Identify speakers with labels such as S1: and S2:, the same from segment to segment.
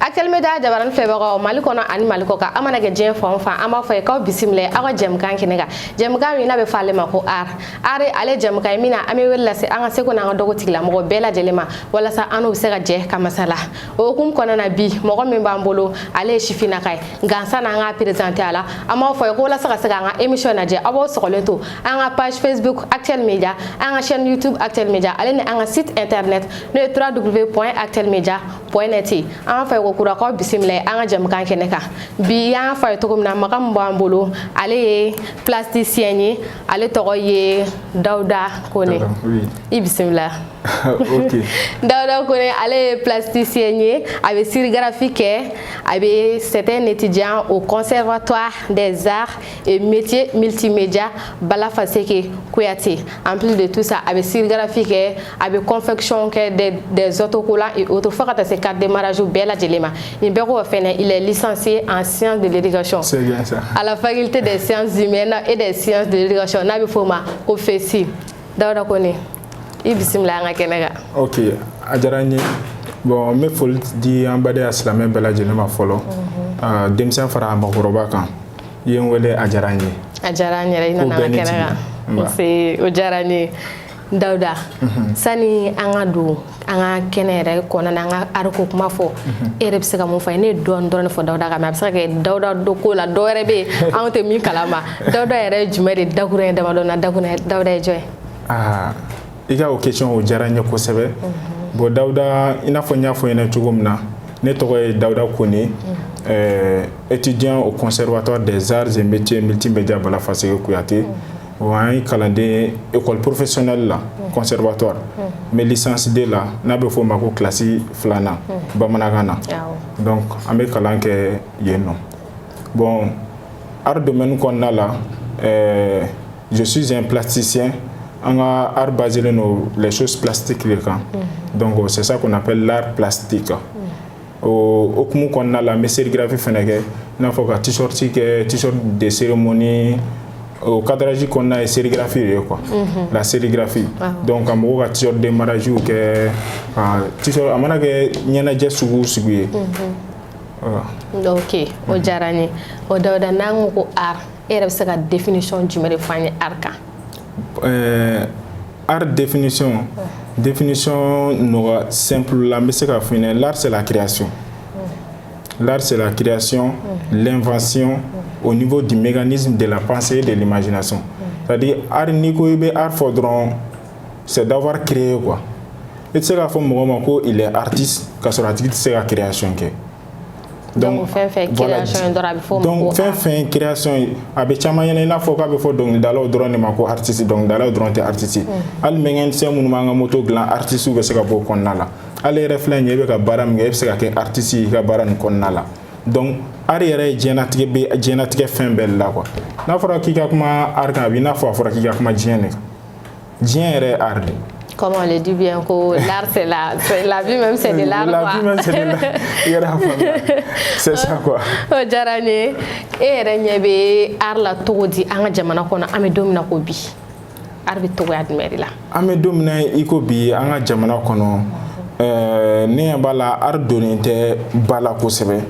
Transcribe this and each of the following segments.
S1: Actuel Media jabaran febago malikono ani maliko ka amana ke jen fon fa ama fa ka bisimle awa jem kan kinega jem kan wi na be falle mako are ale jem kan mina ame wella se anga se ko na dogo tigla mo bela jelema wala sa anu se ga je ka masala o kum kona na bi mo ko min bambolo ale shifina kai gansa na nga presenter ala ama fa ko la sa nga emission na je abo sokoleto anga page Facebook Actuel Media anga chaîne YouTube Actuel Media ale ne anga site internet no www.actuelmedia.net anga fa ko kura ko bisimle anga jam kan keneka bi ya fa to na makam bambolo ale plasticien ni ale to ye Dauda Kone i bisimla
S2: OK
S1: Dauda Kone ale plasticien ni avec sérigraphie avec certains étudiants au conservatoire des arts et métiers multimédia Balafaseke Kouyaté en plus de tout ça avec sérigraphie avec confection des autocollants et autres fois que ces quatre démarrages bella jelema il est licencié en sciences de l'éducation.
S2: C'est bien ça.
S1: À la faculté des sciences humaines et des sciences de l'éducation. Nabi Foma, Ofesi. Dauda Kone. Ibisimla nga kenega.
S2: OK. Ajarani. Bon, me faut dire en bas de aslamé bella jelema follow. Demsen fara makoroba kan. Yen wele ajarani.
S1: Ajarani re ina nga kenega. C'est ojarani. Dauda sani anga du anga kenere kona anga arko kuma fo ere bse ka mun fa ne don fo Dauda ka ma bse ka Dauda do ko la do rebe an te mi kalama Dauda ere jumere dakure de madonna dakune Dauda joy
S2: iga o question o jaranya ko sebe bo Dauda ina fo nya fo ene tugumna ne to ko Dauda Kone étudiant au conservatoire des arts et métiers multimédia Balafaseke Kouyaté ouais calendrier école professionnelle là conservatoire mais licence D là n'a be fo mako classe flana bamanagana donc amé kalanke yeno bon art domaine qu'on a là je suis un plasticien en art basé sur les choses plastiques donc c'est ça qu'on appelle l'art plastique au kumu qu'on a la sérigraphie feneke n'a faut ka t-shirt de cérémonie au cadrage qu'on a sérigraphie quoi la sérigraphie donc am ko t-shirt de mariage ou que t-shirt amana ke nyana je sugu
S1: OK o jarani o Dauda nango ko art era saka définition jumere fani arka
S2: art définition no simple la mais c'est ka l'art c'est la création l'art c'est la création l'invention au niveau du mécanisme de la pensée et de l'imagination. C'est-à-dire, art Nico art faudron, c'est d'avoir créé quoi. Et c'est la forme où il est artiste, quand son artiste c'est la création.
S1: Donc, fait création
S2: donc, fait création. Avec Chama, il y a faut donc d'aller drone mako artiste, donc d'aller drone artiste. Al mengen c'est mon manga moto gland artiste ou c'est qu'on a là. Allez réfléchir, il y a baram, c'est qu'un artiste qui a baran qu'on a là. Donc arrière jenatique fin belle là quoi na fora ki ka kuma arka bi na fora ki ka kuma jene jene art
S1: comment on le dit bien que l'art c'est la vie même c'est de l'art
S2: la vie même c'est de l'art c'est ça quoi
S1: o jarane e renyebe art la todi anga jamana kono ame domina ko bi art bi to admire la
S2: ame domina iko bi anga jamana kono ne bala art donité bala ko sebe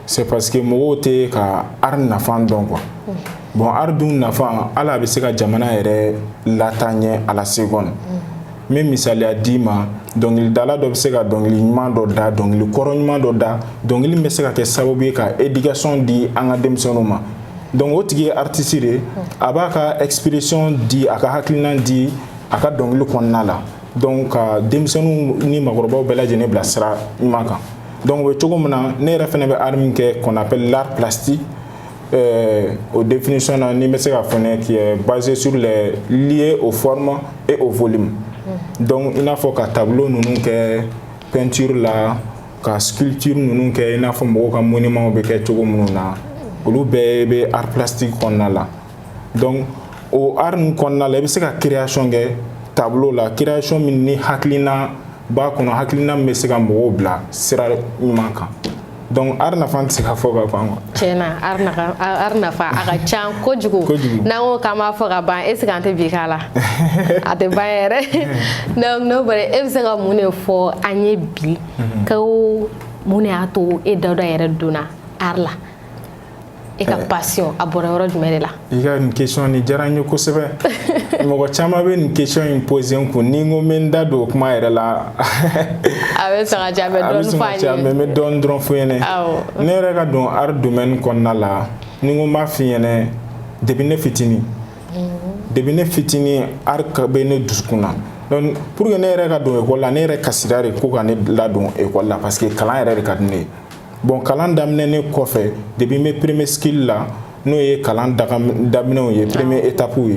S2: c'est parce que mo te ka art nafan don quoi bon art dun nafan ala be se ka jamana ere latanye à la seconde même misali a dima donc il dala do be se ka donc il mando da donc il koronyma do da donc il me se ka ke sabobi ka éducation di anga demsonoma donc otigi artiste re abaka expression di aka haklina di aka donc le konnala donc demsonu ni magoroba bela jene blasra imaka donc we togomna ne refene be arme qu'on appelle l'art plastique aux définitions ni mesega fone qui est basé sur les liés aux formes et au volume donc il faut ka tableau nous que peinture là ka sculpture nous que il faut mo ka monument be ke togomna olu be art plastique qu'on a là donc au art qu'on a là be sega création ge tableau la création ni haklina ba kono haklina me sega mo bla sera manka donc arna fan sega foga kwango
S1: chena arna fa aga chan kojugo nango kama foga ba esigante bikala ate bayere donc no bare e sega mune fo anye bi ka mun y'a to e Dawuda yɛrɛ donna art la e ka passion a bɔra yɔrɔ jumɛn de la
S2: i ka nin question ni diyara n ye kosɛbɛ mɔgɔ caman bɛ nin question in poser n kun ni n ko n bɛ n da don o kuma yɛrɛ la
S1: a bɛ sɔn ka ca mɛ dɔɔni fɔ an ye
S2: mais n bɛ dɔɔni dɔrɔn fɔ ɲɛna ne yɛrɛ ka don art domaine kɔnɔna la ni n ko n b'a f'i ɲɛna depuis ne fitinin depuis ne fitinin art bɛ ne dusukun na donc pour que ne yɛrɛ ka don école la ne yɛrɛ kasira de ko ka ne ladon école la parce que kalan yɛrɛ de ka di ne ye bon kalan daminɛnen kɔfɛ depuis n bɛ premier skill la n'o ye kalan daminɛw ye premier étape ye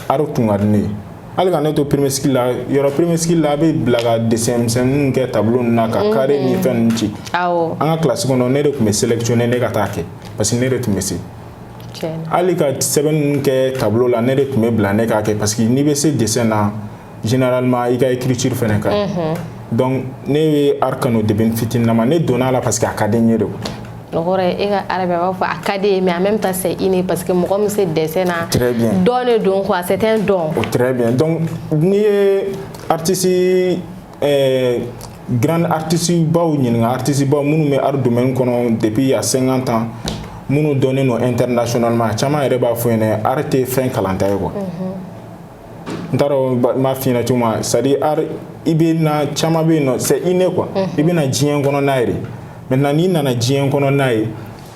S2: art tun ka di ne ye hali ka ne to premier skill la yɔrɔ premier skill la a bɛ bila ka dessin misɛnninw kɛ tableau ninnu na ka carré ni fɛn ninnu ci an ka classe kɔnɔ ne de tun bɛ sélectionner ne ka taa kɛ parce que ne de tun bɛ se hali ka sɛbɛn ninnu kɛ tableau la ne de tun bɛ bila ne k'a kɛ parce que n'i bɛ se dessin na généralement i ka écriture fɛnɛ ka ɲi donc ne ye art kanu depuis n fitininama ne donna la parce que a ka di n ye de
S1: o kɔrɔ ye e ka art bɛ a b'a fɔ a ka di ye mais en même temps c'est inné parce que mɔgɔ min se dessin na
S2: très bien
S1: dɔn de don quoi c'est un don
S2: très bien donc n'i ye artiste grand artiste baw ɲininka artiste baw minnu bɛ art domaine kɔnɔ depuis il y a 50 ans minnu dɔnnen no internationalement caman yɛrɛ b'a fɔ ɲɛna art tɛ fɛn kalanta ye quoi n t'a dɔn n b'a f'i ɲɛna cogo min c'est à dire art i bɛ na caman bɛ yen nɔ c'est inné quoi i bɛ na diɲɛ kɔnɔ n'a ye de maintenant n'i nana diɲɛ kɔnɔ n'a ye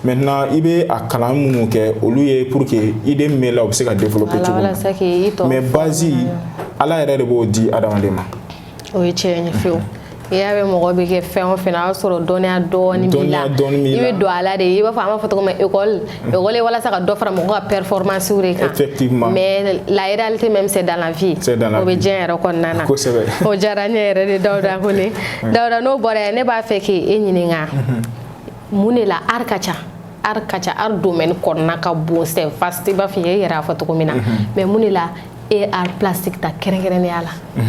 S2: maintenant i bɛ a kalan minnu kɛ olu ye pour que idée min b'e la o bɛ se ka développer cogo min mais base ala yɛrɛ de b'o di adamaden ma
S1: o ye tiɲɛ ye fiyewu i y'a mɛn mɔgɔ bɛ kɛ fɛn o fɛn na a y'a sɔrɔ dɔnniya dɔɔni b'i la i bɛ don a la de i b'a fɔ an b'a fɔ cogo min école ye walasa ka dɔ fara mɔgɔ ka performance de kan
S2: effectivement
S1: mais la réalité même c'est dans la vie o bɛ diɲɛ yɛrɛ kɔnɔna na
S2: kosɛbɛ
S1: o diyara n ye yɛrɛ de Dawuda ko ne Dawuda n'o bɔra yen ne b'a fɛ k'e ɲininka mun de la art ka ca art domaine kɔnɔna ka bon c'est vaste i b'a fɔ e yɛrɛ y'a fɔ cogo min na mais mun de la e art plastique ta kɛrɛnkɛrɛnnenya la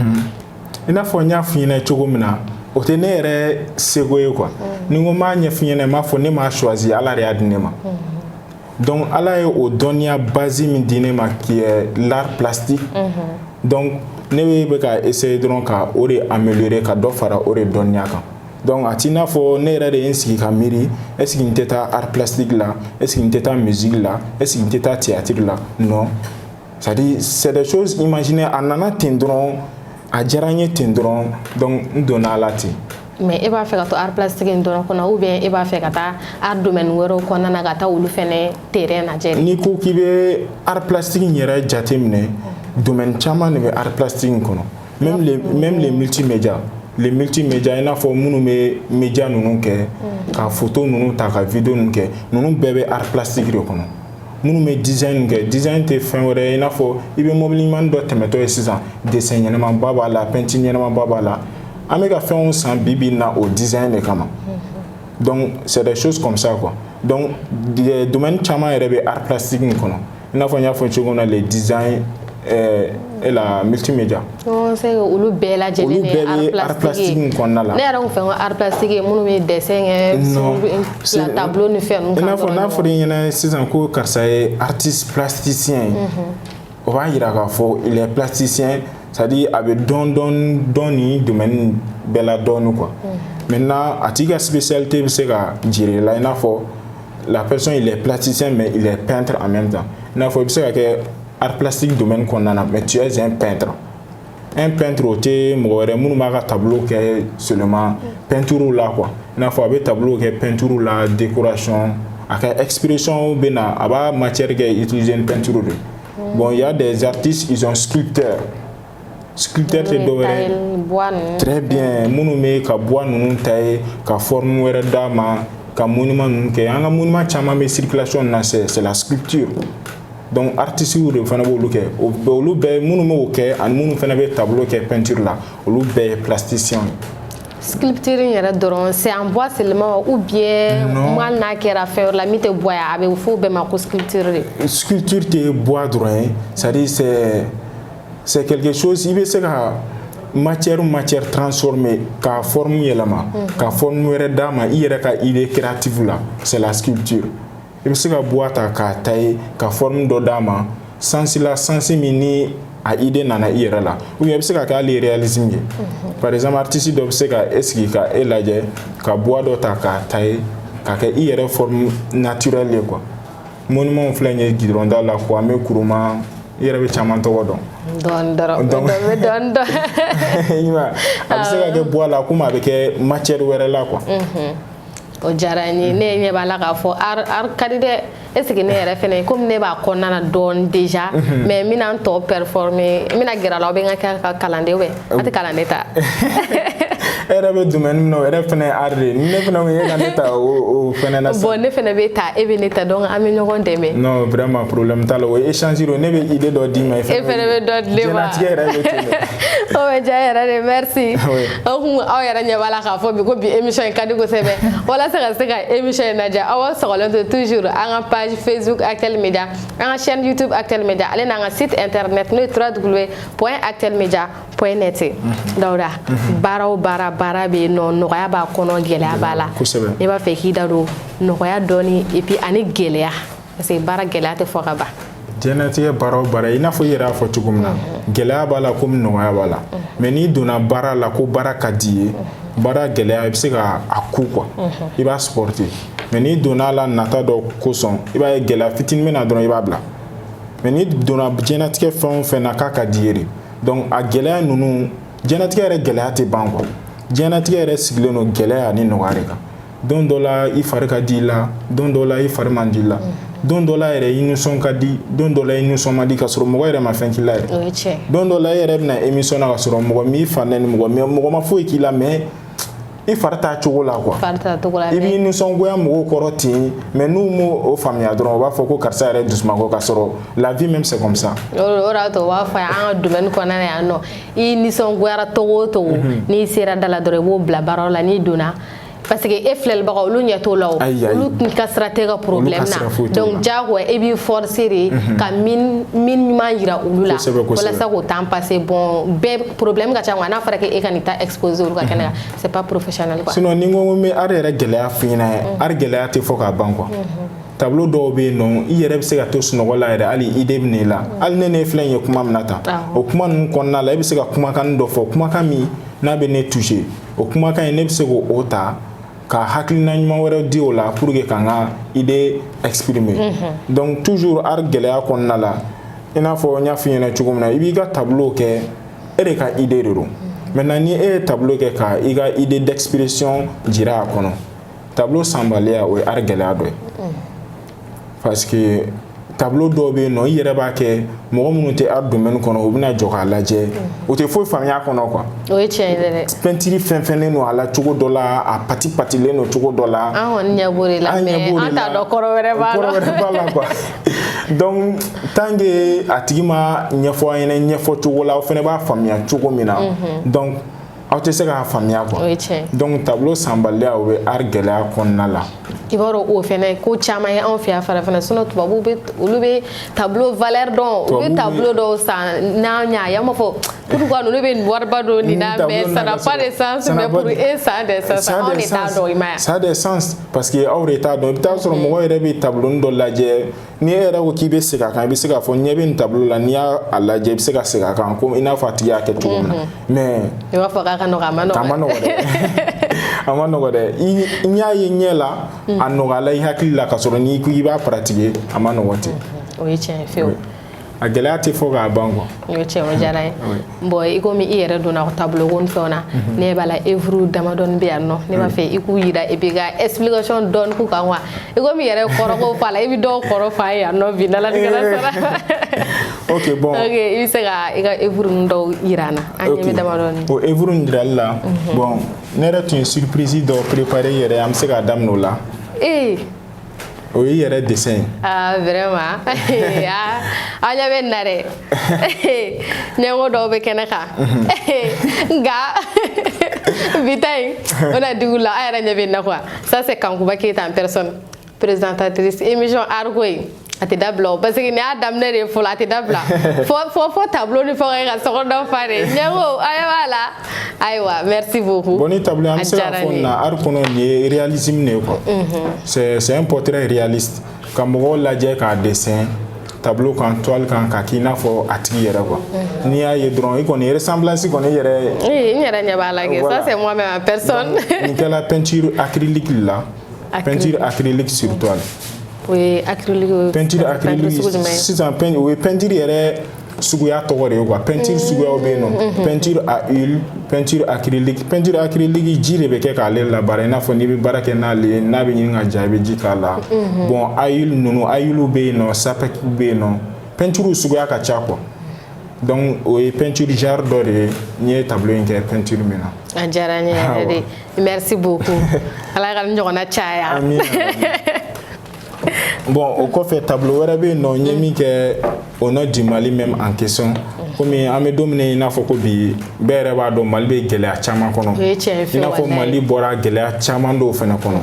S2: i n'a fɔ n y'a f'i ɲɛna cogo min na o tɛ ne yɛrɛ seko ye quoi ni n ko n b'a ɲɛf'i ɲɛna n b'a fɔ ne m'a choisi ala de y'a di ne ma donc ala ye o dɔnniya base min di ne ma qui est l'art plastique donc ne bɛ ka essayer dɔrɔn ka o de améliorer ka dɔ fara o de dɔnniya kan donc a t'i n'a fɔ ne yɛrɛ de ye n sigi ka miiri est-ce que n tɛ taa art plastique la est-ce que n tɛ taa musique la est-ce que n tɛ taa théâtre la non c'est-à-dire c'est des choses imaginez a nana ten dɔrɔn a diyara n ye ten dɔrɔn donc n donna a la ten
S1: mais e b'a fɛ ka to art plastique in dɔrɔn kɔnɔ ou bien e b'a fɛ ka taa art domaine wɛrɛw kɔnɔna na ka taa olu fɛnɛ terrain lajɛ
S2: n'i ko k'i bɛ art plastique in yɛrɛ jate minɛ domaine caman de bɛ art plastique in kɔnɔ même les multimédias i n'a fɔ minnu bɛ média ninnu kɛ ka photo ninnu ta ka vidéo ninnu kɛ ninnu bɛɛ bɛ art plastique de kɔnɔ minnu bɛ design kɛ design tɛ fɛn wɛrɛ ye i n'a fɔ i bɛ mobili ɲuman dɔ tɛmɛtɔ ye sisan dessin ɲɛnamaba b'a la peinture ɲɛnamaba b'a la an bɛ ka fɛnw san bi bi in na o design de kama donc c'est des choses comme ça quoi donc domaine caman yɛrɛ bɛ art plastique in kɔnɔ i n'a fɔ n y'a fɔ cogo min na les design et la multimédia
S1: olu bɛɛ lajɛlen
S2: bɛ art plastique in kɔnɔna la
S1: ne yɛrɛ tun fɛ ko art plastique ye minnu bɛ dessin kɛ tableau ni fɛn ninnu
S2: i n'a fɔ n'a fɔra i ɲɛna sisan ko karisa ye artiste plasticien ye o b'a yira k'a fɔ il est plasticien c'est-à-dire a bɛ dɔn ni domaine bɛɛ la dɔɔni quoi maintenant a tigi ka spécialité bɛ se ka jira i la i n'a fɔ la personne il est plasticien mais il est peintre en même temps i n'a fɔ i bɛ se ka kɛ art plastique domaine kɔnɔna na mais tu es un peintre o tɛ mɔgɔ wɛrɛ minnu b'a ka tableau kɛ seulement peinture la quoi i n'a fɔ a bɛ tableau kɛ peinture la décoration a ka expression bɛ na a b'a matière kɛ utiliser une peinture de bon il y a des artistes ils sont sculpteurs tɛ dɔwɛrɛ très bien minnu bɛ ka bois ninnu ta ye ka forme wɛrɛ d'a ma ka monument ninnu kɛ an ka monument caman bɛ circulation na c'est la sculpture donc artistes de fana b'olu kɛ olu bɛɛ minnu b'o kɛ ani minnu fana bɛ tableau kɛ peinture la olu bɛɛ ye plasticiens
S1: sculpture yɛrɛ dɔrɔn c'est en bois seulement ou bien hali n'a kɛra fɛn wɛrɛ la min tɛ bois ye a bɛ fɔ o bɛɛ ma ko sculpture de
S2: sculpture tɛ bois dɔrɔn ye c'est-à-dire c'est quelque chose i bɛ se ka matière transformée ka forme yɛlɛma ka forme wɛrɛ d'a ma i yɛrɛ ka idée créative la c'est la sculpture i bɛ se ka bois ta k'a tailler ka forme dɔ d'a ma sens min ni a idée nana i yɛrɛ la ou bien i bɛ se ka kɛ hali réalisme ye par exemple artiste dɔ bɛ se ka sigi ka e lajɛ ka bois dɔ ta k'a ta ye k'a kɛ i yɛrɛ forme naturelle ye quoi monument filɛ nin ye goudron da la quoi an bɛ kuruma i yɛrɛ bɛ caman tɔgɔ dɔn
S1: dɔn a
S2: bɛ se ka kɛ bois la komi a bɛ kɛ matière wɛrɛ la quoi
S1: o diyara n ye ne ɲɛ b'a la k'a fɔ art ka di dɛ est ce que ne yɛrɛ fɛnɛ komi ne b'a kɔnɔna na dɔɔni déjà mais n bɛna n tɔ performer n bɛna gɛrɛ a la aw bɛ n ka kɛ ka kalanden ou a tɛ kalanden ta
S2: e yɛrɛ bɛ domaine min na o yɛrɛ fɛnɛ ye art de ye ne fɛnɛ ko e ka ne ta o fɛnɛ na
S1: bon ne fɛnɛ bɛ ta e bɛ ne ta donc an bɛ ɲɔgɔn dɛmɛ
S2: non vraiment problème t'a la o ye échange de ne bɛ idée dɔ d'i ma e
S1: fɛnɛ bɛ dɔ di ne ma
S2: jɛnatigɛ yɛrɛ bɛ ten de
S1: o bɛ diya yɛrɛ de merci an kun aw yɛrɛ ɲɛ b'a la k'a fɔ bi ko bi émission in ka di kosɛbɛ walasa ka se ka émission in lajɛ aw sɔgɔlen to toujours an ka page Facebook Actuel Media an ka chaîne YouTube Actuel Media ale n'an ka site internet n'o ye www.actuelmedia.net Dawuda baara o baara baara bɛ yen nɔ nɔgɔya b'a kɔnɔ gɛlɛya b'a la ne b'a fɛ k'i da don nɔgɔya dɔɔni et puis ani gɛlɛya parce que baara gɛlɛya tɛ fɔ ka ban
S2: jɛnatigɛ baara o baara i n'a fɔ i yɛrɛ y'a fɔ cogo min na gɛlɛya b'a la komi nɔgɔya b'a la mais n'i donna baara la ko baara ka di ye baara gɛlɛya i bɛ se ka a ku quoi i b'a supporter mais n'i donna la nata dɔ kosɔn i b'a ye gɛlɛya fitinin bɛ na dɔrɔn i b'a bila mais n'i donna jɛnatigɛ fɛn o fɛn na k'a ka di ye de donc a gɛlɛya ninnu jɛnatigɛ yɛrɛ gɛlɛya tɛ ban quoi jɛnatigɛ yɛrɛ sigilen don gɛlɛya ani nɔgɔya de kan don dɔ la i fari ka di i la don dɔ la i fari man di i la don dɔ la yɛrɛ i nisɔn ka di don dɔ la i nisɔn man di ka sɔrɔ mɔgɔ yɛrɛ ma fɛn k'i la yɛrɛ don dɔ la i yɛrɛ bɛna émission na ka sɔrɔ mɔgɔ m'i fa nɛni mɔgɔ ma foyi k'i la mais i fari t'a cogo la quoi i b'i nisɔngoya mɔgɔw kɔrɔ ten mais n'u m'o faamuya dɔrɔn u b'a fɔ ko karisa yɛrɛ dusumango ka sɔrɔ la vie même c'est comme ça
S1: o de y'a to u b'a fɔ an ka domaine kɔnɔna na yan nɔ i nisɔngoyara togo o togo n'i sera da la dɔrɔn i b'o bila baara la n'i donna parce que e filɛlibaga olu ɲɛ t'o la o olu ka sira tɛ ka problème na donc diyagoya e b'i forcer de ka min ɲuman yira olu la walasa k'o temps passer bon bɛɛ problème ka ca quoi n'a fɔra k'e ka nin ta exposer olu ka kɛnɛ kan c'est pas professionnel quoi
S2: sinon ni n ko n bɛ art yɛrɛ gɛlɛya f'i ɲɛna art gɛlɛya tɛ fɔ ka ban quoi tableau dɔw bɛ yen nɔ i yɛrɛ bɛ se ka to sunɔgɔ la yɛrɛ hali idée bɛ n'i la hali ne filɛ nin ye kuma min na tan o kuma ninnu kɔnɔna la e bɛ se ka kumakan dɔ fɔ kumakan min n'a bɛ ne toucher o kumakan in ne bɛ se k'o ta ka hakilina ɲuman wɛrɛ di o la pour que ka n ka idée exprimer donc toujours art gɛlɛya kɔnɔna la i n'a fɔ n y'a f'i ɲɛna cogo min na i b'i ka tableau kɛ e de ka idée de don maintenant ni e ye tableau kɛ ka i ka idée d'expression jira a kɔnɔ tableau sanbaliya o ye art gɛlɛya dɔ ye parce que tableau dɔw bɛ yen nɔ i yɛrɛ b'a kɛ mɔgɔ minnu tɛ art domaine kɔnɔ u bɛna jɔ k'a lajɛ u tɛ foyi faamuya a kɔnɔ quoi
S1: o ye tiɲɛ ye dɛ
S2: peinture fɛnfɛnnen don a la cogo dɔ la a patilen don cogo dɔ la
S1: an kɔni ɲɛ b'o de la mais an t'a dɔn kɔrɔ wɛrɛ b'a
S2: la quoi donc tant que a tigi ma ɲɛfɔ an ɲɛna ɲɛfɔ cogo la aw fɛnɛ b'a faamuya cogo min na donc aw tɛ se k'a faamuya quoi donc tableau sanbaliya o bɛ art gɛlɛya kɔnɔna la
S1: i b'a dɔn o fɛnɛ ko caman ye anw fɛ yan farafinna sinon tubabuw bɛ olu bɛ tableau valeur dɔn u bɛ tableau dɔw san n'an y'a ye an b'a fɔ pourquoi ninnu bɛ wariba don nin na mais ça n'a pas de sens mais pour eux ça a des sens anw de t'a dɔn i ma ye
S2: ça a des sens parce que aw de t'a dɔn i bɛ taa sɔrɔ mɔgɔ yɛrɛ bɛ tableau dɔ lajɛ ni e yɛrɛ ko k'i bɛ segin a kan i bɛ se k'a fɔ ɲɛ bɛ nin tableau la n'i y'a lajɛ i bɛ se ka segin a kan comme i n'a fɔ a tigi y'a kɛ cogo min na mais
S1: i b'a fɔ k'a ka nɔgɔ a ma nɔgɔ
S2: dɛ a ma nɔgɔ dɛ i y'a ye ɲɛ la a nɔgɔyala i hakili la ka sɔrɔ n'i ko i b'a pratiquer a ma nɔgɔ ten
S1: o ye tiɲɛ ye fewu
S2: a gɛlɛya tɛ fɔ k'a ban quoi
S1: o ye tiɲɛ o diyara n ye bon i komi i yɛrɛ donna tableau ko ni fɛnw na ne b'a la œuvre damadɔni bɛ yan nɔ ne b'a fɛ i k'u yira et puis ka explication dɔɔni k'u kan quoi i komi i yɛrɛ kɔrɔ ko fɔ a la i bɛ dɔw kɔrɔ fɔ an ye yan nɔ bi n'Alatigɛ sara
S2: ok bon
S1: ok i bɛ se ka i ka œuvre ninnu dɔw yira an na an ɲɛ bɛ damadɔni
S2: o œuvre ninnu jirali la bon ne yɛrɛ tun ye surprise dɔ préparé yɛrɛ an bɛ se k'a daminɛ o la o ye yɛrɛ dessin ye
S1: vraiment an ɲɛ bɛ nin na dɛ ɲɛngo dɔw bɛ kɛnɛ kan nka bi ta in o na digi u la an yɛrɛ ɲɛ bɛ nin na quoi ça c'est Kankuba Keita en personne présentatrice émission art ko in a tɛ dabila o parce que nin y'a daminɛ de ye fɔlɔ a tɛ dabila fɔ tableau ni fɛnw ka sɔgɔnɔ fa de ɲɛngo a ɲɛ b'a la ayiwa merci beaucoup
S2: bon ni tableau an bɛ se k'a fɔ nin na art kɔnɔ nin ye réalisme de ye quoi c'est un portrait réaliste ka mɔgɔw lajɛ k'a dessin tableau kan toile kan ka k'i n'a fɔ a tigi yɛrɛ quoi n'i y'a ye dɔrɔn i kɔni ressemblance kɔni yɛrɛ
S1: n yɛrɛ ɲɛ b'a la kɛ ça c'est moi même en personne
S2: nin kɛla peinture acrylique la peinture acrylique sur toile
S1: oui acrylique
S2: peinture acrylique sisan o ye peinture yɛrɛ suguya tɔgɔ de ye quoi peinture suguyaw bɛ yen nɔ peinture à huile peinture acrylique ji de bɛ kɛ k'ale labaara i n'a fɔ n'i bɛ baara kɛ n'ale ye n'a bɛ ɲini ka ja i bɛ ji k'a la bon à huile ninnu à huile bɛ yen nɔ sapec bɛ yen nɔ peinture suguya ka ca quoi donc o ye peinture genre dɔ de ye n ye tableau in kɛ peinture min na.
S1: a diyara n ye yɛrɛ de merci beaucoup ala ka ni ɲɔgɔnna caya.
S2: Bon, au kɔfɛ tableau wɛrɛ bɛ yen nɔ n ye min kɛ au nom du Mali même en question komi an bɛ don min i n'a fɔ ko bi bɛɛ yɛrɛ b'a dɔn Mali bɛ gɛlɛya caman kɔnɔ i n'a fɔ Mali bɔra gɛlɛya caman dɔw fɛnɛ kɔnɔ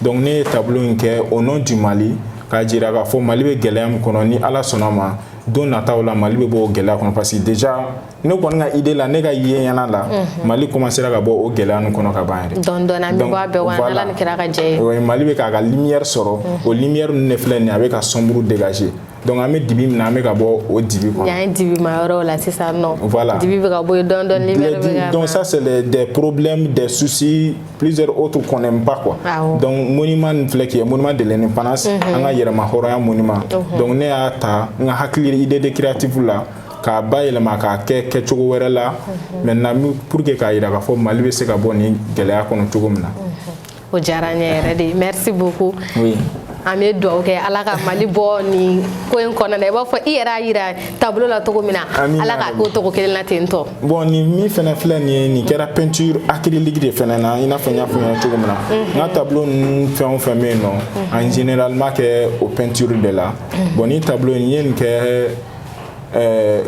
S2: donc ne ye tableau in kɛ au nom du Mali k'a jira k'a fɔ Mali bɛ gɛlɛya min kɔnɔ ni Ala sɔnna ma don nataw la Mali bɛ bɔ o gɛlɛya kɔnɔ parce que déjà ne kɔni ka idée la ne ka ye ɲɛna la Mali commencera ka bɔ o gɛlɛya ninnu kɔnɔ ka ban yɛrɛ
S1: dɔɔni-dɔɔni an bɛ bɔ a bɛɛ wa Ala ni kira ka jɛ ye
S2: Mali bɛ k'a ka lumière sɔrɔ o lumière ninnu de filɛ nin ye a bɛ ka sombre dégager donc an bɛ dibi min na an bɛ ka bɔ o dibi kɔnɔ
S1: y'an dibi ma yɔrɔ la sisan non
S2: voilà
S1: dibi bɛ ka bɔ yen dɔɔni-dɔɔni lumière bɛ ka
S2: donc ça c'est des problèmes des soucis plusieurs autres qu'on n'aime pas quoi donc monument nin filɛ k'i ye monument de l'indépendance an ka yɛrɛma hɔrɔnya monument donc ne y'a ta n ka hakili idée de créative la k'a bayɛlɛma k'a kɛ kɛcogo wɛrɛ la maintenant pour que k'a jira k'a fɔ Mali bɛ se ka bɔ nin gɛlɛya kɔnɔ cogo min na.
S1: o diyara n ye yɛrɛ de merci beaucoup.
S2: oui.
S1: an bɛ dugawu kɛ Ala ka Mali bɔ nin ko in kɔnɔ na i b'a fɔ i yɛrɛ y'a jira tableau la cogo min na Ala k'a k'o cogo kelen na ten tɔ.
S2: bon nin min fɛnɛ filɛ nin ye nin kɛra peinture acrylique de fɛnɛ na i n'a fɔ n y'a fɔ ɲɛna cogo min na n ka tableau ninnu fɛn o fɛn bɛ yen nɔ en généralement kɛ o peinture de la bon ni tableau in ye nin kɛ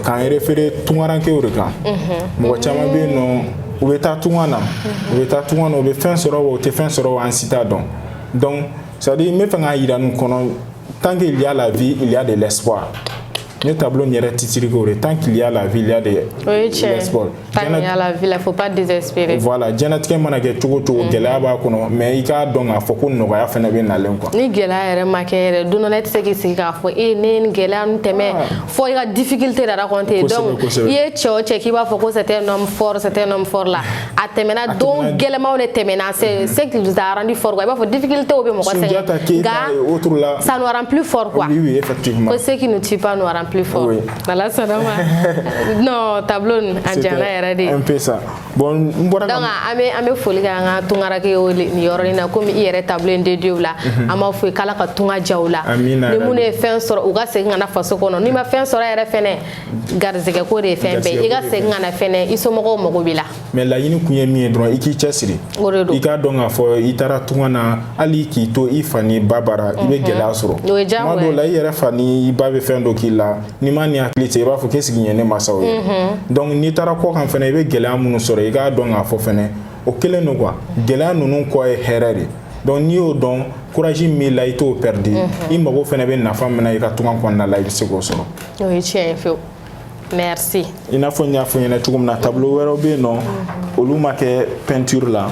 S2: k'an référé tungarankew de kan mɔgɔ caman bɛ yen nɔ u bɛ taa tunga na u bɛ fɛn sɔrɔ wa u tɛ fɛn sɔrɔ wa an si t'a dɔn donc c'est-à-dire n bɛ fɛ k'a jira nin kɔnɔ tant qu'il y a la vie il y a de l'espoir ne tableau in yɛrɛ titre k'o de tant qu'il y a la vie il y a de l'espoir
S1: tant qu'il y a la vie il faut pas désespérer
S2: voilà diɲɛlatigɛ mana kɛ cogo cogo gɛlɛya b'a kɔnɔ mais i k'a dɔn k'a fɔ ko nɔgɔya fɛnɛ bɛ nalen quoi
S1: ni gɛlɛya yɛrɛ ma kɛ yɛrɛ don dɔ la i tɛ se k'i sigi k'a fɔ ne ye nin gɛlɛya ninnu tɛmɛ fɔ i ka difficulté de raconter donc i ye cɛ o cɛ k'i b'a fɔ ko c'était un homme fort là a tɛmɛna don gɛlɛmaw de tɛmɛna c'est ce qui vous a rendu fort quoi i b'a fɔ difficulté bɛ mɔgɔ sɛgɛn nka ça nous rend plus fort quoi
S2: oui effectivement
S1: que ce qui nous tue pas nous rend plus fort Ala sɔnna ma non tableau a diyara yɛrɛ de
S2: un peu ça bon n bɔra
S1: donc an bɛ foli kɛ an ka tungarankew nin yɔrɔnin na komi i yɛrɛ tableau in dédié u la an b'a fɔ k'Ala ka tunga diya u la ni minnu ye fɛn sɔrɔ u ka segin ka na faso kɔnɔ n'i ma fɛn sɔrɔ yɛrɛ fɛnɛ garizɛgɛ ko de ye fɛn bɛɛ i ka segin ka na fɛnɛ i somɔgɔw mago b'i la
S2: mais laɲini kun ye min ye dɔrɔn i k'i cɛsiri i k'a dɔn k'a fɔ i taara tunga na hali k'i to i fa ni ba bara i bɛ gɛlɛya sɔrɔ tuma dɔw la i yɛrɛ fa ni i ba bɛ fɛn dɔ k'i la n'i ma ni hakili cɛ i b'a fɔ k'e sigi ɲɛ ne masaw ye donc n'i taara kɔ kan fɛnɛ i bɛ gɛlɛya minnu sɔrɔ i k'a dɔn k'a fɔ fɛnɛ o kelen don quoi gɛlɛya ninnu kɔ ye hɛrɛ de donc n'i y'o dɔn courage min b'i la i t'o perdre i mago fɛnɛ bɛ nafa min na i ka tunga kɔnɔna la i bɛ se k'o sɔrɔ.
S1: o ye tiɲɛ ye fewu merci.
S2: i n'a fɔ n y'a fɔ ɲɛna cogo min na tableau wɛrɛw bɛ yen nɔ olu ma kɛ peinture la.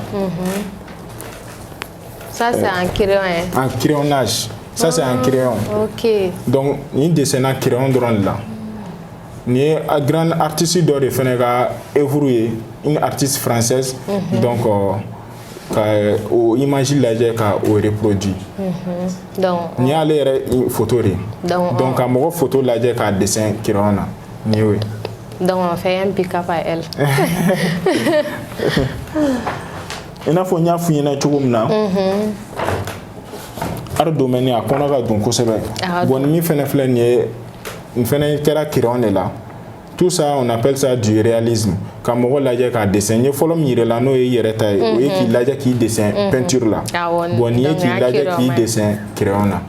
S1: ça c'est en crayon hein.
S2: En crayonnage. Ça c'est en crayon.
S1: Ok.
S2: Donc ni dessin en crayon dɔrɔn de la. Ni ye grand artiste dɔ de fɛnɛ ka œuvre ye une artiste française donc ka o image lajɛ ka o reproduit.
S1: Donc
S2: ni y'ale yɛrɛ photo de. Donc ka mɔgɔ photo lajɛ k'a dessin crayon na ni y'o ye.
S1: Donc on fait un pick-up à elle.
S2: I n'a fɔ n y'a f'i ɲɛna cogo min na. Art domaine a kɔnɔ ka don kosɛbɛ. Bon ni min fɛnɛ filɛ nin ye nin fɛnɛ kɛra crayon de la. Tout ça on appelle ça du réalisme. Ka mɔgɔ lajɛ k'a dessin n ye fɔlɔ min yirɛ la n'o ye i yɛrɛ ta ye o ye k'i lajɛ k'i dessin peinture la. Bon nin ye k'i lajɛ k'i dessin crayon na.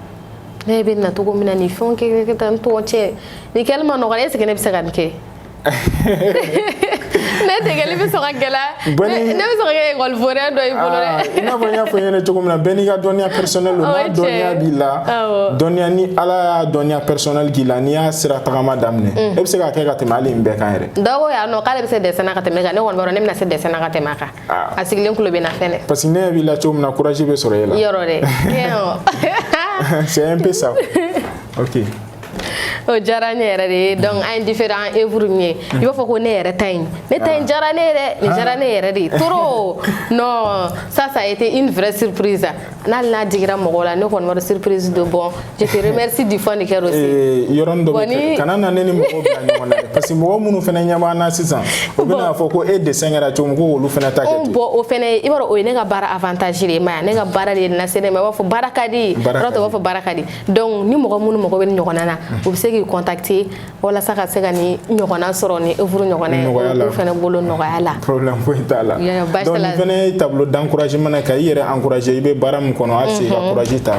S1: Ne bɛ na cogo min na nin fɛnw kɛ tan tɔ cɛ nin kɛli ma nɔgɔ est ce que ne bɛ se ka nin kɛ. Ne degeli bɛ sɔn ka gɛlɛya ne bɛ sɔn ka kɛ école forêt dɔ i bolo dɛ.
S2: I n'a fɔ n y'a fɔ ɲɛna cogo min na bɛɛ n'i ka dɔnniya personnel don n'a dɔnniya b'i la dɔnniya ni Ala y'a dɔnniya personnel k'i la n'i y'a sira tagama daminɛ e bɛ se k'a kɛ ka tɛmɛ hali nin bɛɛ kan yɛrɛ. Dɔw ko yan nɔ k'ale bɛ se dessin na ka tɛmɛ kan ne kɔni b'a dɔn ne bɛna se dessin na ka tɛmɛ a kan a sigilen tulo bɛ na fɛnɛ. Parce que ne b'i la cogo min na courage bɛ sɔrɔ e la. Yɔrɔ dɛ. C'est un peu ça. Ok.
S1: o diyara ne yɛrɛ de donc an différent œuvre ye I b'a fɔ ko ne yɛrɛ ta in diyara ne yɛrɛ ni diyara ne yɛrɛ de trop non ça a été une vraie surprise n'ale n'a digira mɔgɔw la ne kɔni ma surprise de bon je te remercie du fond de cœur aussi
S2: yɔrɔnin dɔ bɛ kana na ne ni mɔgɔw bila ɲɔgɔn na parce que mɔgɔ minnu fana ɲɛ b'an na sisan u bɛna fɔ ko e dessin kɛra cogo min ko olu fana ta kɛ ten
S1: bon o fana I b'a dɔn o ye ne ka baara avantage de ye ma ne ka baara de na se ne ma I b'a fɔ baara ka di yɔrɔ tɛ u b'a fɔ baara ka di donc ni mɔgɔ minnu mɔgɔ bɛ ni ɲɔgɔnna na u bɛ se k'i contacter walasa ka se ka ni ɲɔgɔnna sɔrɔ ni œuvre ɲɔgɔnna ye olu fana bolo nɔgɔya la
S2: problème foyi t'a la donc nin fana ye tableau d'encouragement ka I yɛrɛ encourager I bɛ baara min kɔnɔ hali si ka courage ta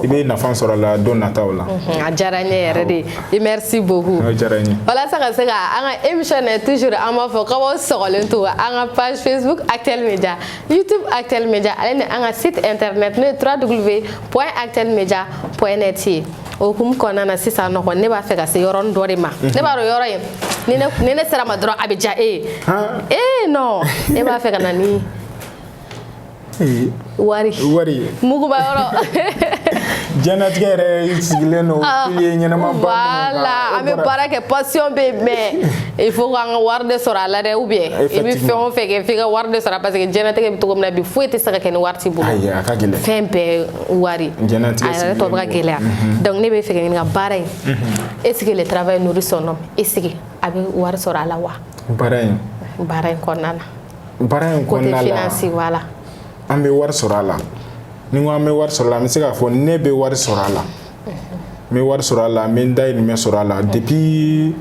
S2: I bɛ nafa sɔrɔ a la don nataw la
S1: a diyara n ye yɛrɛ de merci beaucoup
S2: a diyara n ye
S1: walasa ka se ka an ka émission na toujours an b'a fɔ k'aw sɔgɔlen to an ka page Facebook Actuel Media YouTube Actuel Media ale ni an ka site internet n'o ye www.actuelmedia.net ye o hukumu kɔnɔna na sisan nɔ ne b'a fɛ ka se yɔrɔnin dɔ de ma ne b'a dɔn yɔrɔ in ni ne sera ma dɔrɔn a bɛ diya e ye non ne b'a fɛ ka na ni wari muguba yɔrɔ
S2: jɛnatigɛ yɛrɛ sigilen don pilier ɲɛnama ba
S1: voilà an bɛ baara kɛ passion bɛ mais il faut k'an ka wari de sɔrɔ a la dɛ ou bien I bɛ fɛn o fɛn kɛ f'i ka wari de sɔrɔ parce que jɛnatigɛ bɛ cogo min na bi foyi tɛ se ka kɛ ni wari t'i bolo
S2: ayi a ka gɛlɛn
S1: fɛn bɛɛ wari a yɛrɛ tɔ bɛ ka gɛlɛya donc ne bɛ fɛ ka ɲininka baara in est ce que le travail nourrit son homme est ce que a bɛ wari sɔrɔ a la wa
S2: baara in
S1: kɔnɔna na
S2: côté
S1: financier voilà
S2: an bɛ wari sɔrɔ a la ni ko an bɛ wari sɔrɔ a la an bɛ se k'a fɔ ne bɛ wari sɔrɔ a la n bɛ wari sɔrɔ a la n bɛ n dahirimɛ sɔrɔ a la depuis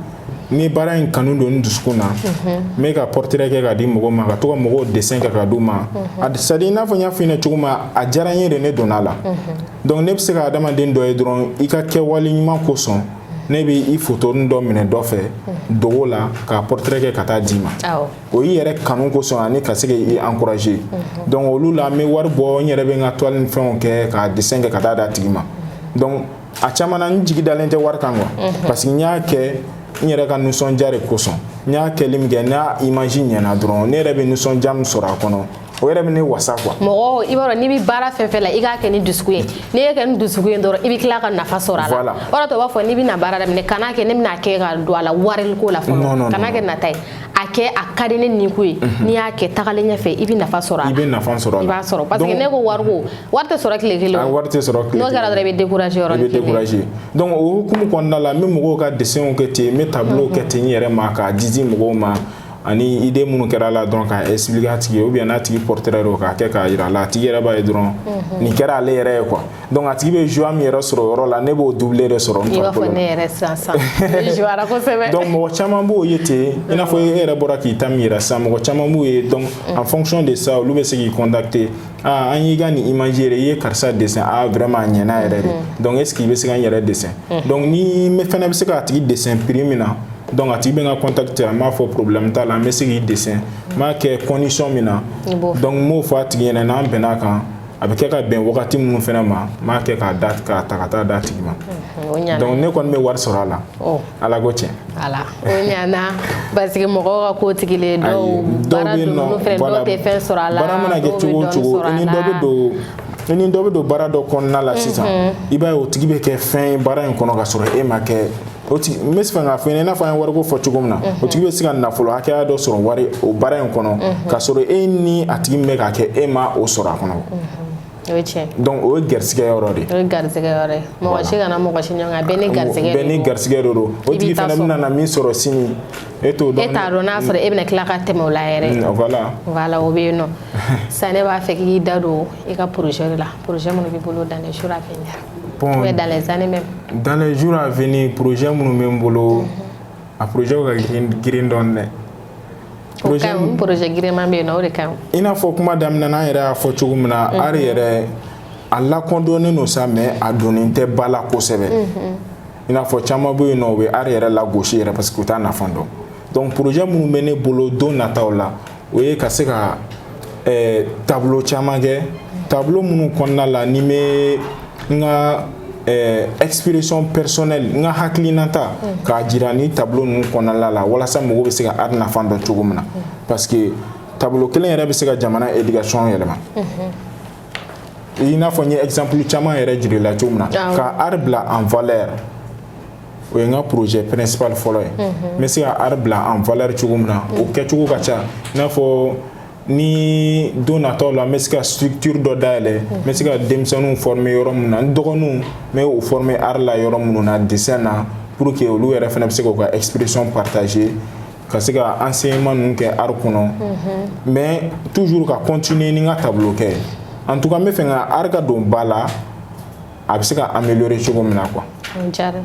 S2: ni baara in kanu don n dusukun na n bɛ ka portrait kɛ ka di mɔgɔw ma ka to ka mɔgɔw dessin kɛ ka d'u ma c'est à dire i n'a fɔ n y'a fɔ i ɲɛna cogo min a diyara n ye de ne donna a la donc ne bɛ se ka adamaden dɔ ye dɔrɔn I ka kɛwale ɲuman kosɔn ne bɛ I photonin dɔ minɛ dɔ fɛ dogo la ka portrait kɛ ka taa d'i ma o I yɛrɛ kanu kosɔn ani ka se k'i encourager donc olu la n bɛ wari bɔ n yɛrɛ bɛ n ka toile ni fɛnw kɛ ka dessin kɛ ka taa d'a tigi ma donc a caman na n jigi dalen tɛ wari kan quoi parce que n y'a kɛ n yɛrɛ ka nisɔndiya de kosɔn n y'a kɛli min kɛ n'a image ɲɛna dɔrɔn ne yɛrɛ bɛ nisɔndiya min sɔrɔ a kɔnɔ o yɛrɛ bɛ ne wasa quoi
S1: mɔgɔ I b'a dɔn n'i bɛ baara fɛn fɛn la I k'a kɛ ni dusukun ye n'i ye kɛ ni dusukun ye dɔrɔn I bɛ tila ka nafa sɔrɔ a la o de la u b'a fɔ n'i bɛna baara daminɛ kana kɛ ne bɛna kɛ ka don a la wariko la fɔlɔ kana kɛ nata ye a kɛ a ka di ne nin ko ye n'i y'a kɛ tagalen ɲɛfɛ I bɛ nafa sɔrɔ a la
S2: I bɛ nafa sɔrɔ a la
S1: I b'a sɔrɔ parce que ne ko wariko wari tɛ sɔrɔ tile kelen
S2: wari tɛ sɔrɔ tile kelen
S1: n'o kɛra dɔrɔn I bɛ décourager yɔrɔnin kelen I bɛ
S2: décourager donc o hukumu kɔnɔna la n bɛ mɔgɔw ka dessinw kɛ ten n bɛ tableau kɛ ten n yɛrɛ ma k'a di mɔgɔw ma ani idée minnu kɛra la dɔrɔn k'a expliquer a tigi ye ou bien n'a tigi portrait do k'a kɛ k'a jira a la a tigi yɛrɛ b'a ye dɔrɔn nin kɛra ale yɛrɛ ye quoi donc a tigi bɛ joie min yɛrɛ sɔrɔ o yɔrɔ la ne b'o doubler de sɔrɔ n farikolo la
S1: I b'a fɔ ne yɛrɛ sisan ne jouera kosɛbɛ
S2: donc mɔgɔ caman b'o ye ten i n'a fɔ e yɛrɛ bɔra k'i ta min yira sisan mɔgɔ caman b'o ye donc en fonction de ça olu bɛ se k'i contacter an y'i ka nin image yɛrɛ I ye karisa dessin vraiment a ɲɛna yɛrɛ de donc est ce que I bɛ se ka n yɛrɛ dessin donc ni fana bɛ se k'a tigi dessin prix min na donc a tigi bɛ n ka contacter a m'a fɔ problème t'a la n bɛ se k'i dessin n b'a kɛ condition min na donc n m'o fɔ a tigi ɲɛna n'an bɛnna kan a bɛ kɛ ka bɛn wagati minnu fana ma n b'a kɛ k'a ta ka taa d'a tigi ma donc ne kɔni bɛ wari sɔrɔ a la ala ko tiɲɛ
S1: ala o ɲana parce que mɔgɔw ka ko tigilen dɔw baara donn'olu fɛnɛ dɔw tɛ fɛn sɔrɔ a la
S2: baara mana kɛ cogo o cogo i ni dɔ bɛ don baara dɔ kɔnɔna la sisan I b'a ye o tigi bɛ kɛ fɛn ye baara in kɔnɔ ka sɔrɔ e ma kɛ o tigi n bɛ se k'a fɔ i ɲɛna i n'a fɔ an ye wariko fɔ cogo min na o tigi bɛ se ka nafolo hakɛya dɔ sɔrɔ wari o baara in kɔnɔ ka sɔrɔ e ni a tigi min bɛ k'a kɛ e ma o sɔrɔ a kɔnɔ
S1: o ye tiɲɛ
S2: donc o ye garisɛgɛ yɔrɔ de
S1: o ye garisɛgɛ yɔrɔ ye mɔgɔ si kana mɔgɔ si ɲɔgɔn kan bɛɛ ni garisɛgɛ
S2: bɛɛ ni garisɛgɛ de don o tigi fana bɛna na min sɔrɔ sini e t'o dɔn
S1: e t'a dɔn n'a sɔrɔ e bɛna tila ka tɛmɛ o la yɛrɛ voilà o bɛ yen nɔ sisan ne b'a fɛ k'i da don I ka projet la projet minnu b'i bolo dans les jours à venir ou bien dans les années même
S2: dans les jours à venir projet minnu bɛ n bolo a projet ka girin dɔɔnin dɛ
S1: projet giriman bɛ yen nɔ o de ka ɲi
S2: I n'a fɔ kuma daminɛ na an yɛrɛ y'a fɔ cogo min na ari yɛrɛ a lakɔdɔnnen don sa mais a donnen tɛ ba la kosɛbɛ I n'a fɔ caman bɛ yen nɔ u bɛ ari yɛrɛ lagosi yɛrɛ parce que u t'a nafa dɔn donc projet minnu bɛ ne bolo don nataw la o ye ka se ka tableau caman kɛ tableau minnu kɔnɔna la ni bɛ n ka expression personnelle n ka hakilinata k'a jira ni tableau ninnu kɔnɔna la walasa mɔgɔw bɛ se ka art nafa dɔn cogo min na parce que tableau kelen yɛrɛ bɛ se ka jamana éducation yɛlɛma I n'a fɔ n ye exemple caman yɛrɛ jir'i la cogo min na ka art bila en valeur o ye n ka projet principal fɔlɔ ye n bɛ se ka art bila en valeur cogo min na o kɛcogo ka ca i n'a fɔ ni don nataw la n bɛ se ka structure dɔ dayɛlɛ n bɛ se ka denmisɛnninw former yɔrɔ min na n dɔgɔninw n bɛ o former art la yɔrɔ minnu na dessin na pour que olu yɛrɛ fana bɛ se k'u ka expression partager ka se ka enseignement ninnu kɛ art kɔnɔ mais toujours ka continuer ni n ka tableau kɛ en tout cas n bɛ fɛ ka art ka don ba la a bɛ se ka améliorer cogo min na quoi.
S1: Jara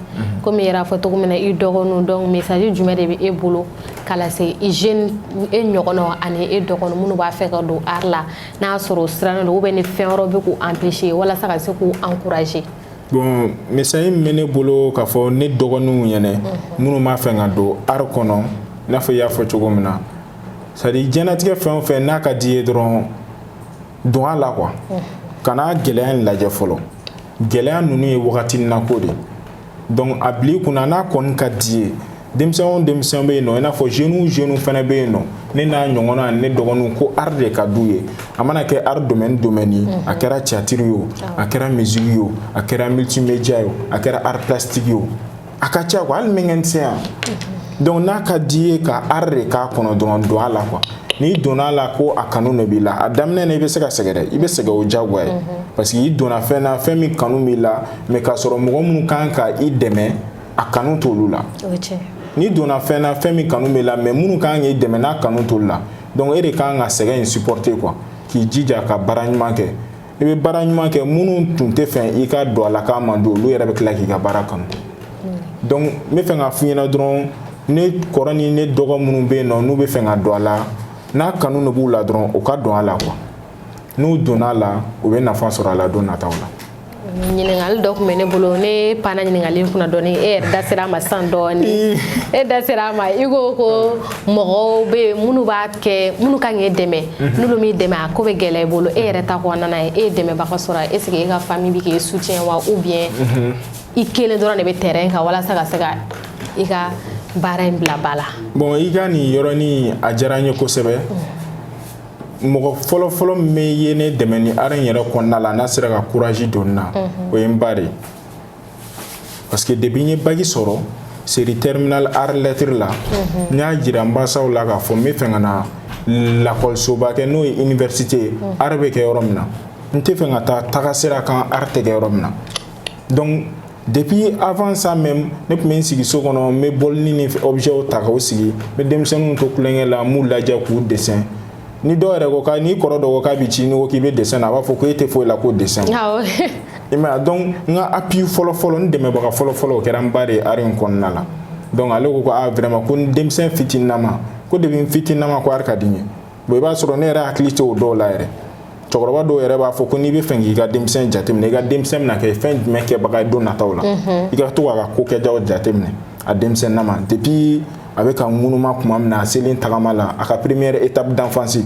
S1: comme i yɛrɛ fɔ cogo min na i dɔgɔninw donc message jumɛn de bɛ e bolo ka lase i jeune e ɲɔgɔnnaw ani e dɔgɔninw minnu b'a fɛ ka don art la n'a y'a sɔrɔ o sirannen don ou bien ni fɛn wɛrɛw bɛ k'u empêcher walasa ka se k'u encourager.
S2: Bon message min bɛ ne bolo k'a fɔ ne dɔgɔninw ɲɛna minnu b'a fɛ ka don art kɔnɔ i n'a fɔ i y'a fɔ cogo min na c'est à dire diɲɛlatigɛ fɛn o fɛn n'a ka di ye dɔrɔn don a la quoi kana gɛlɛya in lajɛ fɔlɔ gɛlɛya ninnu ye wagati nako de donc a bila i kunna n'a kɔni ka di ye denmisɛn o denmisɛn bɛ yen nɔ i n'a fɔ jeunes fana bɛ yen nɔ ne n'a ɲɔgɔnna ani ne dɔgɔninw ko art de ka d'u ye a mana kɛ art domaine ye a kɛra théâtre ye o a kɛra musique ye o a kɛra multimédia ye o a kɛra art plastique ye o a ka ca quoi hali mécanicien donc n'a ka di ye ka art de k'a kɔnɔ dɔrɔn don a la quoi n'i donna la ko a kanu de b'i la a daminɛ na i bɛ se ka sɛgɛn dɛ i bɛ sɛgɛn o diyagoya ye parce que i donna fɛn na fɛn min kanu b'i la mais k'a sɔrɔ mɔgɔ minnu kan ka i dɛmɛ a kanu t'olu la n'i donna fɛn na fɛn min kanu b'i la mais minnu kan k'i dɛmɛ n'a kanu t'olu la donc e de kan ka sɛgɛn in supporter quoi k'i jija ka baara ɲuman kɛ i bɛ baara ɲuman kɛ minnu tun tɛ fɛn i ka don a la k'a man di olu yɛrɛ bɛ tila k'i ka baara kanu donc n bɛ fɛ ka f'i ɲɛna dɔrɔn ne kɔrɔ ni ne dɔgɔ minnu bɛ yen nɔ n'u bɛ fɛ ka don a la n'a kanu de b'u la dɔrɔn o ka don a la quoi n'u donna a la u bɛ nafa sɔrɔ a la don nataw la.
S1: ɲininkali dɔ tun bɛ ne bolo ne panna ɲininkali kunna dɔɔni e yɛrɛ da sera a ma sisan dɔɔni e da sera a ma i ko mɔgɔw bɛ yen minnu b'a kɛ minnu kan k'e dɛmɛ n'olu m'i dɛmɛ a ko bɛ gɛlɛya i bolo e yɛrɛ ta kɔnɔna ye e ye dɛmɛbaga sɔrɔ est ce que e ka famille bɛ k'e soutien wa ou bien i kelen dɔrɔn de bɛ terrain kan walasa ka se ka i ka baara in bila ba la.
S2: Bon i ka nin yɔrɔnin a diyara n ye kosɛbɛ mɔgɔ fɔlɔ-fɔlɔ min bɛ ye ne dɛmɛ ni art in yɛrɛ kɔnɔna la n'a sera ka courage don n na o ye n ba de parce que depuis n ye bac sɔrɔ série terminale art lettre la n y'a jira n basaw la k'a fɔ n bɛ fɛ ka na lakɔlisoba kɛ n'o ye université ye art bɛ kɛ yɔrɔ min na n tɛ fɛ ka taa tagasira kan art tɛ kɛ yɔrɔ min na donc depuis avant ça même ne tun bɛ n sigi so kɔnɔ n bɛ bɔlini ni objets ta k'o sigi n bɛ denmisɛnninw to kulonkɛ la n m'u lajɛ k'u dessin ni dɔw yɛrɛ ko k'a n'i kɔrɔ dɔ ko k'a bɛ ci ni ko k'i bɛ dessin na a b'a fɔ ko e tɛ foyi la ko dessin i m'a ye donc n ka appui fɔlɔ-fɔlɔ n dɛmɛbaga fɔlɔ-fɔlɔ o kɛra n ba de ye art in kɔnɔna la donc ale ko ah vraiment ko n denmisɛn fitininama ko depuis n fitininama ko art ka di n ye bon i b'a sɔrɔ ne yɛrɛ hakili tɛ o dɔw la yɛrɛ cɛkɔrɔba dɔw yɛrɛ b'a fɔ ko n'i bɛ fɛ k'i ka denmisɛn jateminɛ i ka denmisɛn bɛna kɛ fɛn jumɛn kɛbaga ye don nataw la i ka to k'a ka ko kɛjaw jateminɛ a denmisɛn nama depuis a bɛ ka ŋunuma tuma min na a selen tagama la a ka première étape d'enfance e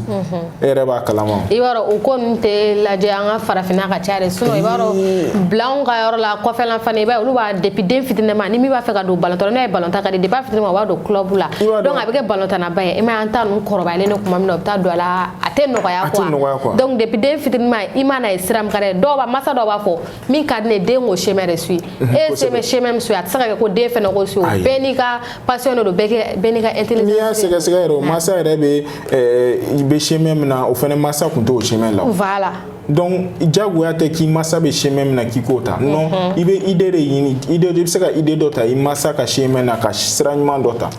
S2: yɛrɛ b'a kalama
S1: i b'a dɔn o ko ninnu tɛ lajɛ an ka farafinna ka ca de sinon i b'a dɔn bila anw ka yɔrɔ la kɔfɛla fana i b'a ye olu b'a depuis den fitininama ni min b'a fɛ ka don ballon n'a ye ballon ta ka di depuis a fitininama o b'a don club la donc a bɛ kɛ ballon tannaba ye i m'a ye an ta ninnu kɔrɔbayalen de tuma min na u bɛ taa don a la a tɛ nɔgɔya quoi donc depuis den fitininama i mana ye sira min ka dɛ dɔw masa dɔw b'a fɔ min ka di ne den k'o chemin de suit e ye chemin min suit a tɛ se ka kɛ ko den fana k'o suit bɛɛ n'i ka passion de don bɛɛ n'i ka intelligence
S2: n'i y'a sɛgɛsɛgɛ yɛrɛ o masa yɛrɛ bɛ chemin min na o fana masa tun t'o chemin la
S1: voilà
S2: donc jagoya tɛ k'i masa bɛ chemin min na k'i k'o ta non i bɛ idée de ɲini i bɛ se ka idée dɔ ta i masa ka chemin na ka sira ɲuman dɔ ta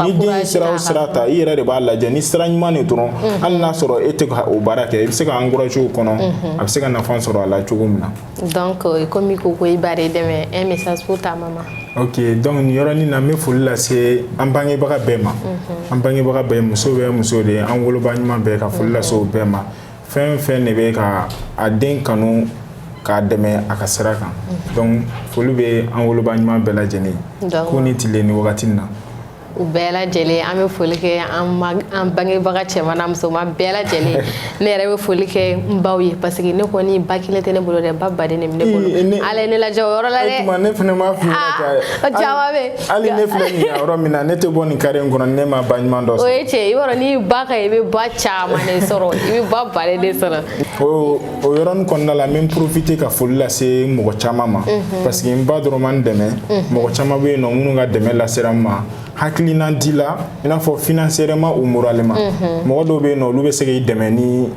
S2: ni den ye sira o sira ta i yɛrɛ de b'a lajɛ ni sira ɲuman de dɔrɔn hali n'a sɔrɔ e tɛ ka o baara kɛ i bɛ se ka encourager o kɔnɔ a bɛ se ka nafa sɔrɔ a la cogo min na
S1: donc comme i ko i b'a de dɛmɛ un message pour ta maman.
S2: Ok donc nin yɔrɔnin na n bɛ foli lase an bangebaga bɛɛ ma an bangebaga bɛɛ muso bɛ muso de ye an woloba ɲuman bɛɛ ka foli lase o bɛɛ ma fɛn fɛn de bɛ ka a den kanu k'a dɛmɛ a ka sira kan donc foli bɛ an woloba ɲuman bɛɛ lajɛlen ko ni tile ni wagati na
S1: u bɛɛ lajɛlen an bɛ foli kɛ an bangebaga cɛman n'a musoman bɛɛ lajɛlen ne yɛrɛ bɛ foli kɛ n baw ye parce que ne kɔni ba kelen tɛ ne bolo dɛ ba baden de bɛ ne bolo ala ye ne lajɛ o yɔrɔ la dɛ
S2: tuma ne fana m'a f'i ɲɛna
S1: caman bɛ
S2: hali ne filɛ nin yɔrɔ min na ne tɛ bɔ nin carré in kɔnɔ ne ma ba ɲuman dɔ sɔrɔ
S1: o ye tiɲɛ i b'a dɔn n'i ba ka i bɛ ba caman de sɔrɔ i bɛ ba baden de sɔrɔ
S2: o yɔrɔnin kɔnɔna la n bɛ n profiter ka foli lase mɔgɔ caman ma parce que n ba dɔrɔn ma n dɛmɛ mɔgɔ caman bɛ yen nɔ minnu ka dɛmɛ lasera n ma hakilina di la i n'a fɔ financièrement ou moralement mɔgɔ dɔw bɛ yen nɔ olu bɛ se k'i dɛmɛ ni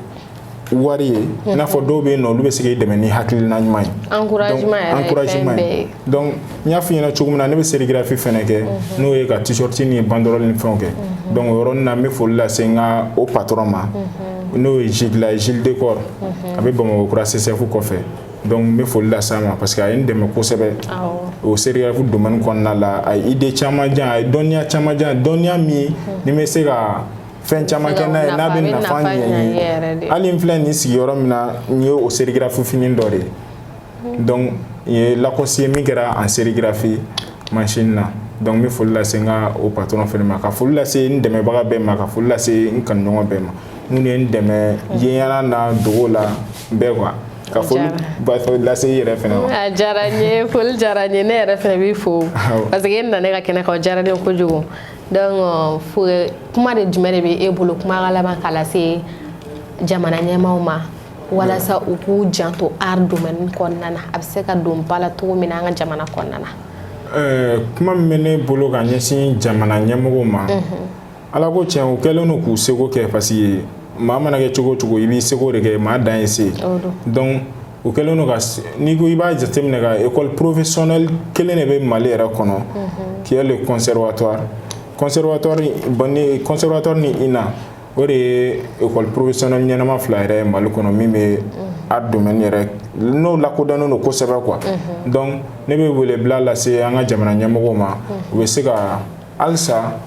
S2: wari ye i n'a fɔ dɔw bɛ yen nɔ olu bɛ se k'i dɛmɛ ni hakilina ɲuman ye encouragement ye donc n y'a f'i ɲɛna cogo min na ne bɛ sérigraphie fɛnɛ kɛ n'o ye ka t-shirt ni banderole ni fɛnw kɛ donc o yɔrɔnin na n bɛ foli lase n ka o patron ma n'o ye Gilles Decor a bɛ Bamakɔ kura CCF kɔfɛ donc n bɛ foli lase a ma parce que a ye n dɛmɛ kosɛbɛ o sérigraphie domaine kɔnɔna la a ye idée caman di yan a ye dɔnniya caman di yan dɔnniya min ni bɛ se ka fɛn caman kɛ n'a ye n'a bɛ nafa ɲɛ n ye hali n filɛ nin sigiyɔrɔ min na n ye o sérigraphie fini dɔ de ye donc n ye Lacoste ye min kɛra en sérigraphie machine na donc n bɛ foli lase n ka o patron fɛnɛ ma ka foli lase n dɛmɛbaga bɛɛ ma ka foli lase n kanuɲɔgɔn bɛɛ ma minnu ye n dɛmɛ yeɲɛna na dogo la bɛɛ quoi ka foli lase i yɛrɛ fɛnɛ ma. A
S1: diyara n ye foli diyara n ye ne yɛrɛ fɛnɛ b'i fo parce que e nana ne ka kɛnɛ kan o diyara ne kojugu donc kuma de jumɛn de bɛ e bolo kuma ka laban k'a lase jamana ɲɛmaaw ma walasa u k'u janto art domaine kɔnɔna na a bɛ se ka don ba la cogo min na an ka jamana kɔnɔna na.
S2: Kuma min bɛ ne bolo ka ɲɛsin jamana ɲɛmɔgɔw ma ala ko tiɲɛ u kɛlen don k'u seko kɛ parce que maa mana kɛ cogo o cogo i b'i seko de kɛ maa dan ye se donc u kɛlen don ka n'i ko i b'a jateminɛ ka école professionnelle kelen de bɛ Mali yɛrɛ kɔnɔ qui est le conservatoire ni INA o de ye école professionnelle ɲɛnama fila yɛrɛ ye Mali kɔnɔ min bɛ art domaine yɛrɛ n'o lakodɔnnen don kosɛbɛ quoi donc ne bɛ welebila lase an ka jamana ɲɛmɔgɔw ma u bɛ se ka halisa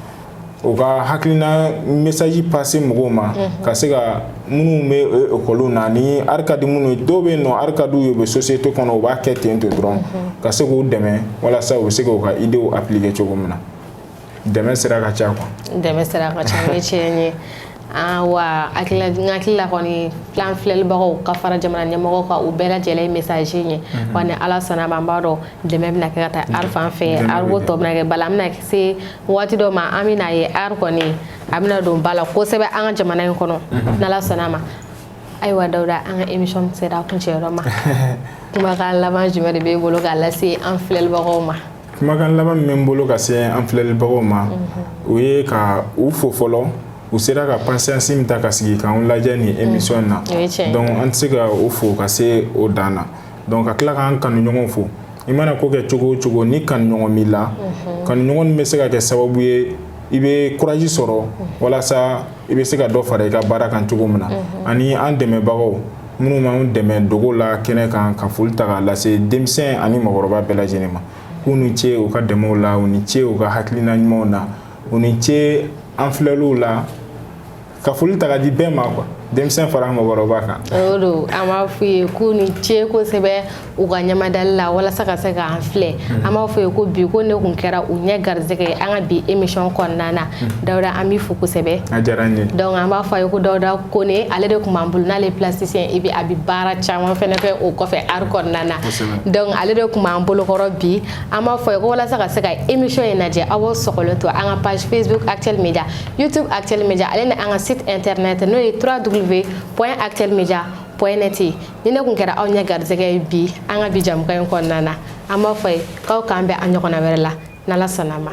S2: u ka hakilina message passer mɔgɔw ma ka se ka minnu bɛ école na ni art ka di minnu ye dɔw bɛ yen nɔ art ka d'u ye u bɛ société kɔnɔ u b'a kɛ ten to dɔrɔn ka se k'u dɛmɛ walasa u bɛ se k'u ka idéw appliquer cogo min na dɛmɛ sira ka ca quoi.
S1: Dɛmɛ sira ka ca ni tiɲɛ ye wa hakili la kɔni plan filɛlibagaw ka fara jamana ɲɛmɔgɔw kan u bɛɛ lajɛlen ye message ye wa ni ala sɔnna ma an b'a dɔn dɛmɛ bɛna kɛ ka taa art fan fɛ art ko tɔ bɛna kɛ bala an bɛna se waati dɔ ma an bɛna ye art kɔni a bɛna don ba la kosɛbɛ an ka jamana in kɔnɔ n'ala sɔnna ma ayiwa Dawuda an ka émission sera kuncɛyɔrɔ ma kumakan laban jumɛn de b'e bolo k'a lase an filɛlibagaw ma.
S2: Kumakan laban min bɛ n bolo ka se an filɛlibagaw ma o ye ka u fo fɔlɔ u sera ka patience min ta ka sigi k'anw lajɛ nin émission na donc an tɛ se ka o fo ka se o dan na donc ka tila k'an kanuɲɔgɔnw fo i mana ko kɛ cogo o cogo ni kanuɲɔgɔn b'i la kanuɲɔgɔn min bɛ se ka kɛ sababu ye i bɛ courage sɔrɔ walasa i bɛ se ka dɔ fara i ka baara kan cogo min na ani an dɛmɛbagaw minnu b'an dɛmɛ dogo la kɛnɛ kan ka foli ta k'a lase denmisɛn ani mɔgɔkɔrɔba bɛɛ lajɛlen ma k'u ni ce u ka dɛmɛw la u ni ce u ka hakilina ɲumanw na u ni ce an filɛliw la ka foli ta ka di bɛɛ ma quoi denmisɛn fara mɔgɔkɔrɔba kan
S1: o don an b'a f'u ye k'u ni ce kosɛbɛ u ka ɲamadali la walasa ka se k'an filɛ an b'a f'u ye ko bi ko ne kun kɛra u ɲɛ garizɛgɛ ye an ka bi émission kɔnɔna na Dawuda an b'i fo kosɛbɛ
S2: a diyara n ye
S1: donc an b'a fɔ a ye ko Dawuda Kone ale de kun b'an bolo n'ale plasticien et puis a bɛ baara caman fɛnɛ kɛ o kɔfɛ art kɔnɔna na donc ale de kun b'an bolokɔrɔ bi an b'a fɔ a ye ko walasa ka se ka émission in lajɛ aw b'aw sɔgɔlen to an ka page Facebook Actuel Media YouTube Actuel Media ale ni an ka site internet n'o ye www.actuelmedia.net ni ne kun kɛra aw ɲɛ garizɛgɛ ye bi an ka bi jamukan in kɔnɔna na an b'a fɔ a ye k'aw k'an bɛn an ɲɔgɔnna wɛrɛ la n'ala sɔnna ma.